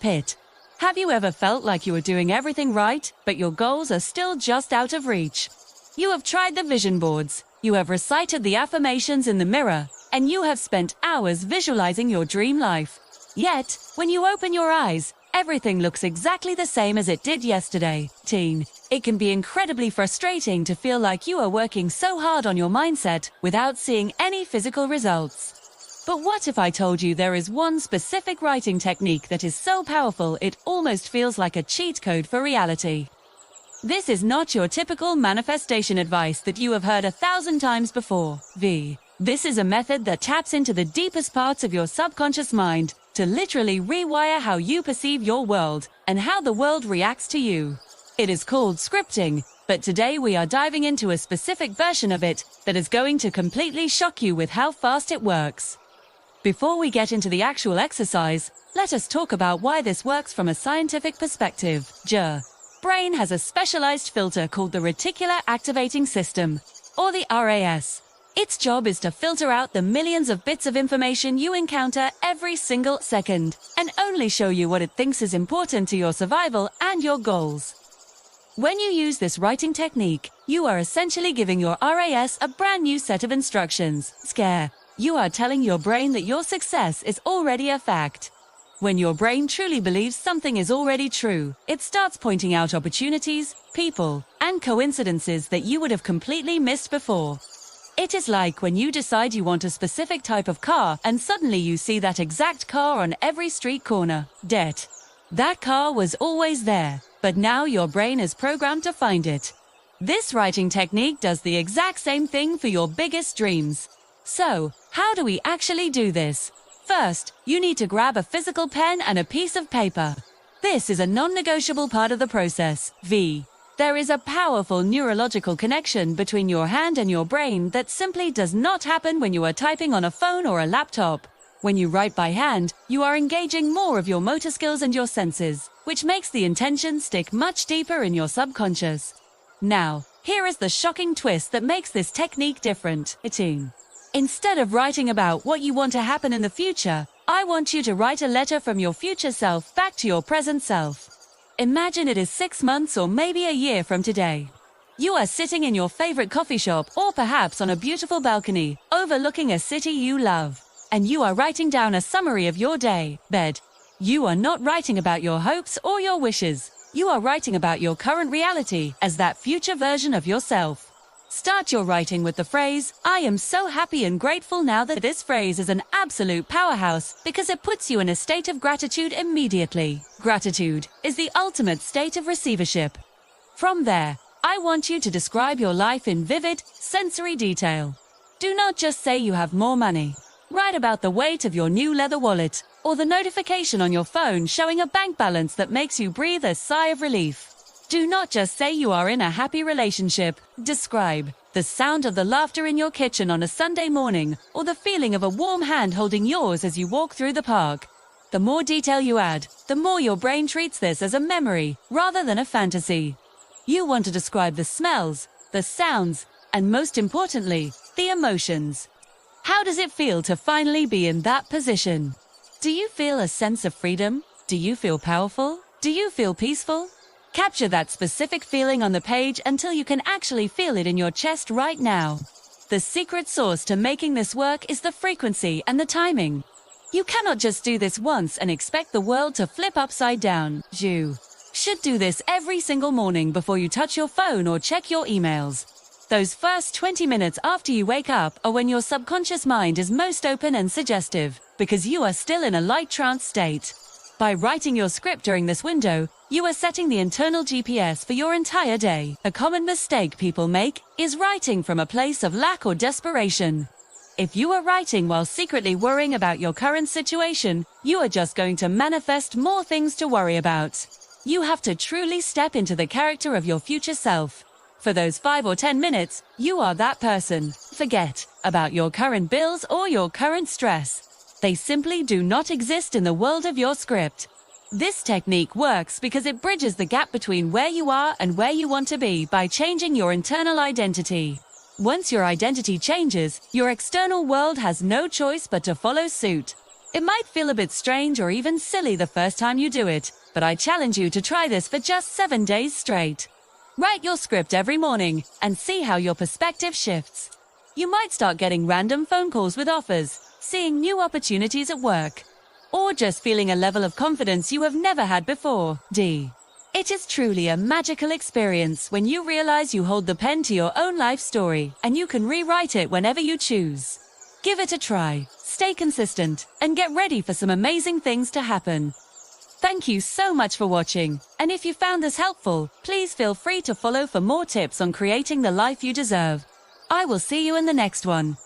pit. Have you ever felt like you are doing everything right, but your goals are still just out of reach? You have tried the vision boards, you have recited the affirmations in the mirror, and you have spent hours visualizing your dream life. Yet, when you open your eyes, everything looks exactly the same as it did yesterday. Teen, it can be incredibly frustrating to feel like you are working so hard on your mindset without seeing any physical results. But what if I told you there is one specific writing technique that is so powerful it almost feels like a cheat code for reality? This is not your typical manifestation advice that you have heard 1,000 times before. This is a method that taps into the deepest parts of your subconscious mind to literally rewire how you perceive your world and how the world reacts to you. It is called scripting, but today we are diving into a specific version of it that is going to completely shock you with how fast it works. Before we get into the actual exercise, let us talk about why this works from a scientific perspective. Your brain has a specialized filter called the Reticular Activating System, or the RAS. Its job is to filter out the millions of bits of information you encounter every single second, and only show you what it thinks is important to your survival and your goals. When you use this writing technique, you are essentially giving your RAS a brand new set of instructions. You are telling your brain that your success is already a fact. When your brain truly believes something is already true, it starts pointing out opportunities, people, and coincidences that you would have completely missed before. It is like when you decide you want a specific type of car and suddenly you see that exact car on every street corner. That car was always there, but now your brain is programmed to find it. This writing technique does the exact same thing for your biggest dreams. So, how do we actually do this? First, you need to grab a physical pen and a piece of paper. This is a non-negotiable part of the process. There is a powerful neurological connection between your hand and your brain that simply does not happen when you are typing on a phone or a laptop. When you write by hand, you are engaging more of your motor skills and your senses, which makes the intention stick much deeper in your subconscious. Now, here is the shocking twist that makes this technique different. Instead of writing about what you want to happen in the future, I want you to write a letter from your future self back to your present self. Imagine it is 6 months or maybe a year from today. You are sitting in your favorite coffee shop or perhaps on a beautiful balcony, overlooking a city you love. And you are writing down a summary of your day. You are not writing about your hopes or your wishes. You are writing about your current reality as that future version of yourself. Start your writing with the phrase, "I am so happy and grateful now." That this phrase is an absolute powerhouse because it puts you in a state of gratitude immediately. Gratitude is the ultimate state of receivership. From there, I want you to describe your life in vivid, sensory detail. Do not just say you have more money. Write about the weight of your new leather wallet or the notification on your phone showing a bank balance that makes you breathe a sigh of relief. Do not just say you are in a happy relationship. Describe the sound of the laughter in your kitchen on a Sunday morning or the feeling of a warm hand holding yours as you walk through the park. The more detail you add, the more your brain treats this as a memory rather than a fantasy. You want to describe the smells, the sounds, and most importantly, the emotions. How does it feel to finally be in that position? Do you feel a sense of freedom? Do you feel powerful? Do you feel peaceful? Capture that specific feeling on the page until you can actually feel it in your chest right now. The secret sauce to making this work is the frequency and the timing. You cannot just do this once and expect the world to flip upside down. You should do this every single morning before you touch your phone or check your emails. Those first 20 minutes after you wake up are when your subconscious mind is most open and suggestive, because you are still in a light trance state. By writing your script during this window, you are setting the internal GPS for your entire day. A common mistake people make is writing from a place of lack or desperation. If you are writing while secretly worrying about your current situation, you are just going to manifest more things to worry about. You have to truly step into the character of your future self. For those 5 or 10 minutes, you are that person. Forget about your current bills or your current stress. They simply do not exist in the world of your script. This technique works because it bridges the gap between where you are and where you want to be by changing your internal identity. Once your identity changes, your external world has no choice but to follow suit. It might feel a bit strange or even silly the first time you do it, but I challenge you to try this for just 7 days straight. Write your script every morning and see how your perspective shifts. You might start getting random phone calls with offers, seeing new opportunities at work, or just feeling a level of confidence you have never had before. D. It is truly a magical experience when you realize you hold the pen to your own life story and you can rewrite it whenever you choose. Give it a try, stay consistent, and get ready for some amazing things to happen. Thank you so much for watching, and if you found this helpful, please feel free to follow for more tips on creating the life you deserve. I will see you in the next one.